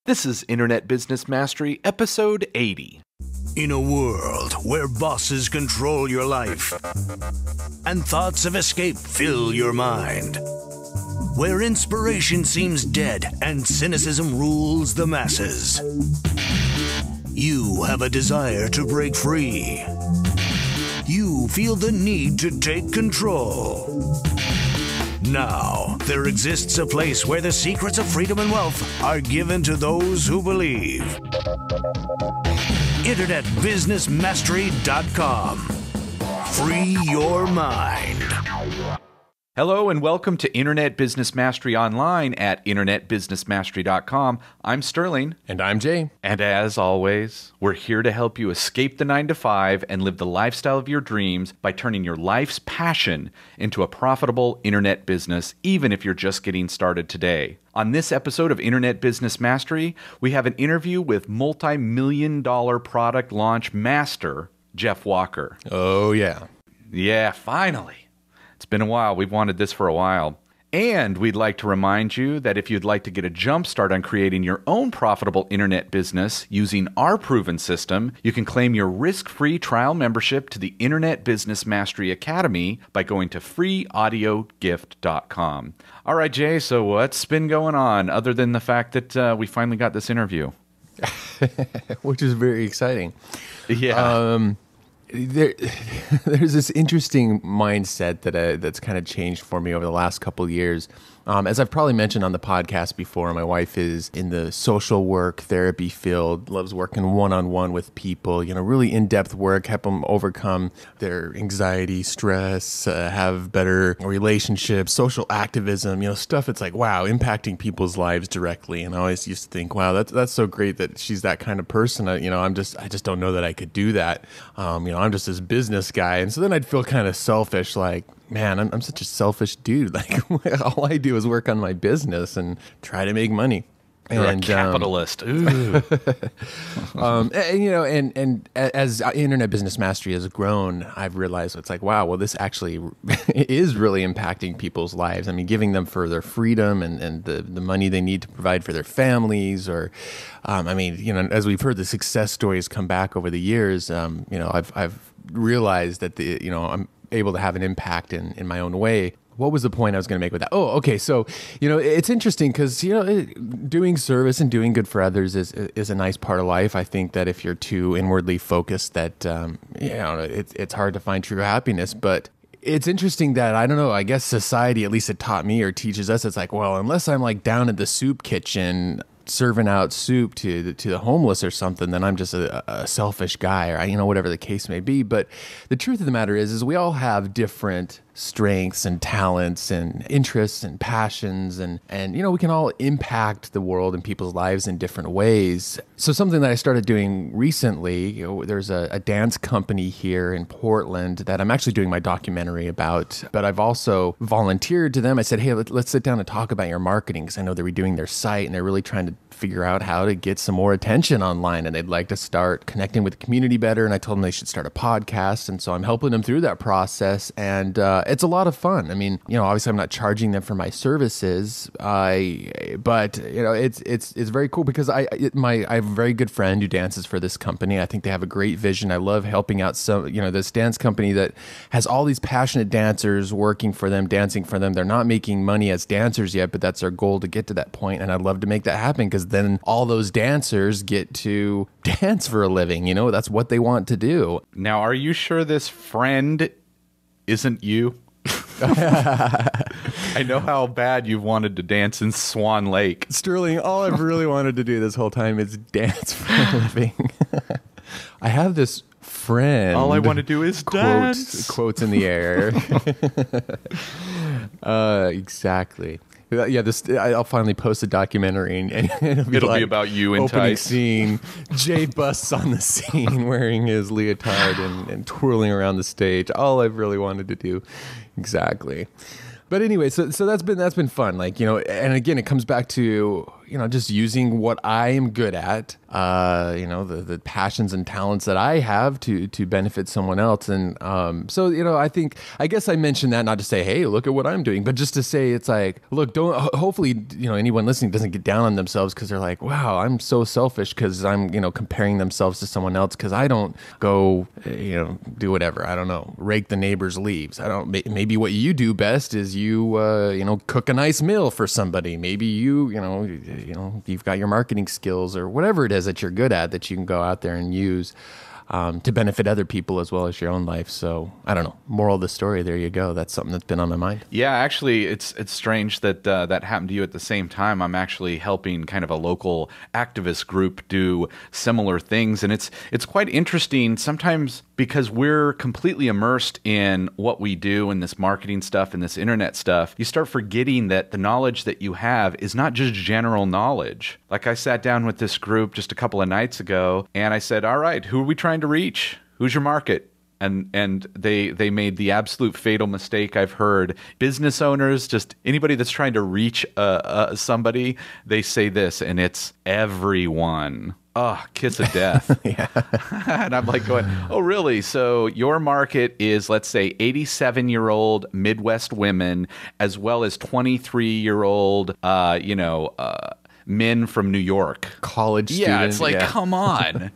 This is Internet Business Mastery, episode 80. In a world where bosses control your life and thoughts of escape fill your mind, where inspiration seems dead and cynicism rules the masses, you have a desire to break free. You feel the need to take control. Now, there exists a place where the secrets of freedom and wealth are given to those who believe. InternetBusinessMastery.com. Free your mind. Hello and welcome to Internet Business Mastery Online at InternetBusinessMastery.com. I'm Sterling. And I'm Jay. And as always, we're here to help you escape the 9-to-5 and live the lifestyle of your dreams by turning your life's passion into a profitable internet business, even if you're just getting started today. On this episode of Internet Business Mastery, we have an interview with multi-million-dollar product launch master, Jeff Walker. Oh, yeah. Yeah, finally. It's been a while. We've wanted this for a while. And we'd like to remind you that if you'd like to get a jump start on creating your own profitable internet business using our proven system, you can claim your risk-free trial membership to the Internet Business Mastery Academy by going to freeaudiogift.com. All right, Jay, so what's been going on other than the fact that we finally got this interview? Which is very exciting. Yeah. There's this interesting mindset that's kind of changed for me over the last couple of years. As I've probably mentioned on the podcast before, my wife is in the social work, therapy field, loves working one-on-one with people, really in-depth work, help them overcome their anxiety, stress, have better relationships, social activism, stuff. It's like, wow, impacting people's lives directly. And I always used to think, wow, that's so great that she's that kind of person. I just don't know that I could do that. I'm just this business guy. And so then I'd feel kind of selfish, like, man, I'm such a selfish dude. Like, all I do is work on my business and try to make money. You're a capitalist. Ooh. And as Internet Business Mastery has grown, I've realized it's like, wow, well, this actually is really impacting people's lives. I mean, giving them further freedom and the money they need to provide for their families, or, as we've heard the success stories come back over the years, I've realized that I'm able to have an impact in my own way. What was the point I was going to make with that? Oh, okay. So, it's interesting because, doing service and doing good for others is a nice part of life. I think that if you're too inwardly focused, that, it's hard to find true happiness. But it's interesting that, I don't know, I guess society, at least it taught me or teaches us, it's like, well, unless I'm like down at the soup kitchen serving out soup to the homeless or something, then I'm just a selfish guy, or whatever the case may be. But the truth of the matter is we all have different strengths and talents and interests and passions, and we can all impact the world and people's lives in different ways. So something that I started doing recently, there's a dance company here in Portland that I'm actually doing my documentary about, but I've also volunteered to them. I said, hey, let's sit down and talk about your marketing, because I know they're redoing their site and they're really trying to figure out how to get some more attention online, and they'd like to start connecting with the community better. And I told them they should start a podcast, and so I'm helping them through that process, and it's a lot of fun. I mean, obviously I'm not charging them for my services, but it's very cool because I have a very good friend who dances for this company. I think they have a great vision. I love helping out this dance company that has all these passionate dancers working for them, dancing for them. They're not making money as dancers yet, but that's their goal to get to that point, and I'd love to make that happen, because then all those dancers get to dance for a living. That's what they want to do. Now, are you sure this friend isn't you? I know how bad you've wanted to dance in Swan Lake. Sterling, all I've really wanted to do this whole time is dance for a living. I have this friend. All I want to do is dance. Quotes in the air. Exactly. Yeah, I'll finally post a documentary, and it'll be about you in opening tights. Scene. Jay busts on the scene wearing his leotard and twirling around the stage. All I've really wanted to do. Exactly. But anyway, so that's been fun. Like, and again, it comes back to, just using what I am good at, the passions and talents that I have to benefit someone else. And so, I guess I mentioned that not to say, hey, look at what I'm doing, but just to say it's like, look, hopefully, anyone listening doesn't get down on themselves because they're like, wow, I'm so selfish because I'm, comparing themselves to someone else because I don't go, do whatever. I don't know, rake the neighbor's leaves. Maybe what you do best is you, cook a nice meal for somebody. Maybe you've got your marketing skills or whatever it is that you're good at that you can go out there and use to benefit other people as well as your own life. So I don't know. Moral of the story. There you go. That's something that's been on my mind. Yeah, actually, it's strange that that happened to you at the same time. I'm actually helping kind of a local activist group do similar things, and it's quite interesting sometimes because we're completely immersed in what we do and this marketing stuff and this internet stuff. You start forgetting that the knowledge that you have is not just general knowledge. Like I sat down with this group just a couple of nights ago, and I said, all right, who are we trying to reach? Who's your market? And they made the absolute fatal mistake I've heard. Business owners, just anybody that's trying to reach somebody, they say this, and it's everyone. Oh, kiss of death. Yeah. And I'm like going, oh, really? So your market is, let's say, 87-year-old Midwest women, as well as 23-year-old, men from New York. College students. Yeah, it's like, come on.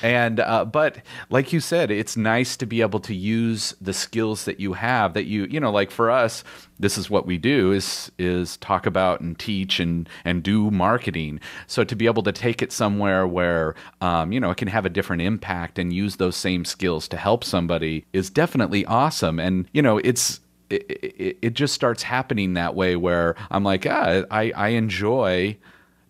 And but like you said, it's nice to be able to use the skills that you have that like for us, this is what we do is talk about and teach and do marketing. So to be able to take it somewhere where, it can have a different impact and use those same skills to help somebody is definitely awesome. And, it just starts happening that way where I'm like, I enjoy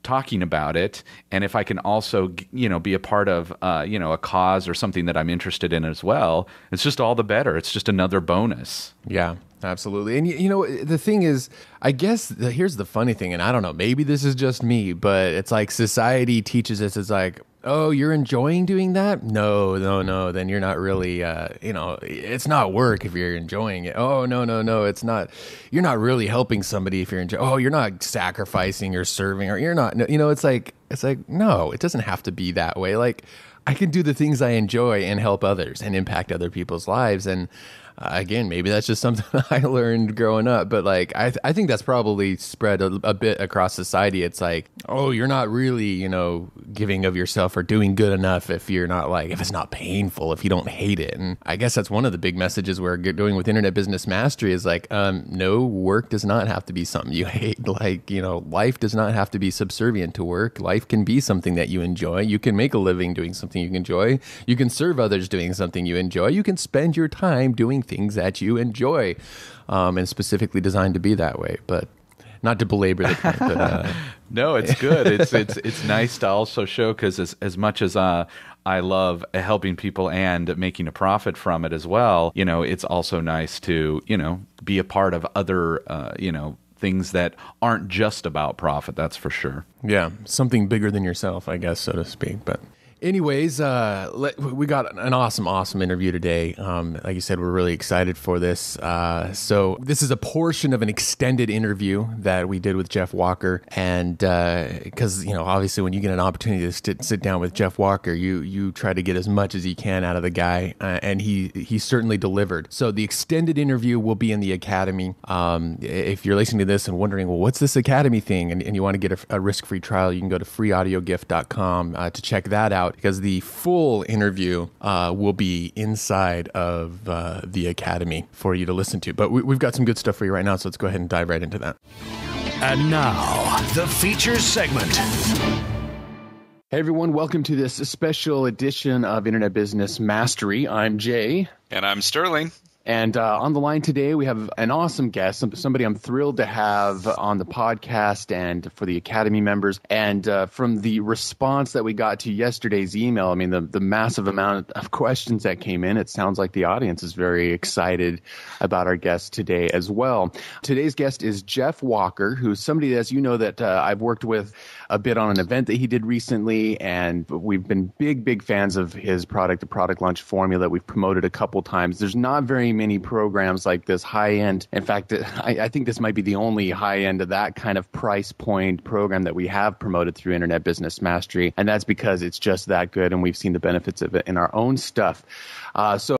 talking about it, and if I can also be a part of a cause or something that I'm interested in as well, it's just all the better. It's just another bonus. Yeah, absolutely. And the thing is, I guess here's the funny thing, and I don't know, maybe this is just me, but it's like society teaches us, it's like, oh, you're enjoying doing that? No, then you're not really, it's not work if you're enjoying it. Oh, no, it's not. You're not really helping somebody if you're enjoying. Oh, you're not sacrificing or serving, or you're not. It's like no, it doesn't have to be that way. Like, I can do the things I enjoy and help others and impact other people's lives. And again, maybe that's just something I learned growing up, but like I think that's probably spread a bit across society. It's like, oh, you're not really, giving of yourself or doing good enough if you're not if it's not painful, if you don't hate it. And I guess that's one of the big messages we're doing with Internet Business Mastery is like, no, work does not have to be something you hate. Life does not have to be subservient to work. Life can be something that you enjoy. You can make a living doing something you enjoy. You can serve others doing something you enjoy. You can spend your time doing things that you enjoy, and specifically designed to be that way. But not to belabor the point, but no, it's good. It's nice to also show, because as much as I love helping people and making a profit from it as well, it's also nice to be a part of other things that aren't just about profit. That's for sure. Yeah, something bigger than yourself, I guess, so to speak. But anyways, we got an awesome interview today. Like you said, we're really excited for this. So this is a portion of an extended interview that we did with Jeff Walker. And because, obviously when you get an opportunity to sit down with Jeff Walker, you try to get as much as you can out of the guy. And he certainly delivered. So the extended interview will be in the Academy. If you're listening to this and wondering, well, what's this Academy thing? And you want to get a risk-free trial, you can go to freeaudiogift.com to check that out, because the full interview will be inside of the Academy for you to listen to. But we've got some good stuff for you right now, so let's go ahead and dive right into that. And now, the features segment. Hey everyone, welcome to this special edition of Internet Business Mastery. I'm Jay. And I'm Sterling. And on the line today, we have an awesome guest, somebody I'm thrilled to have on the podcast and for the Academy members. And from the response that we got to yesterday's email, I mean, the massive amount of questions that came in, it sounds like the audience is very excited about our guest today as well. Today's guest is Jeff Walker, who's somebody, as you know, that I've worked with a bit on an event that he did recently, and we've been big fans of his product, the Product Launch Formula, that we've promoted a couple times. There's not very many, many programs like this high end. In fact, I think this might be the only high end of that kind of price point program that we have promoted through Internet Business Mastery. And that's because it's just that good. And we've seen the benefits of it in our own stuff. So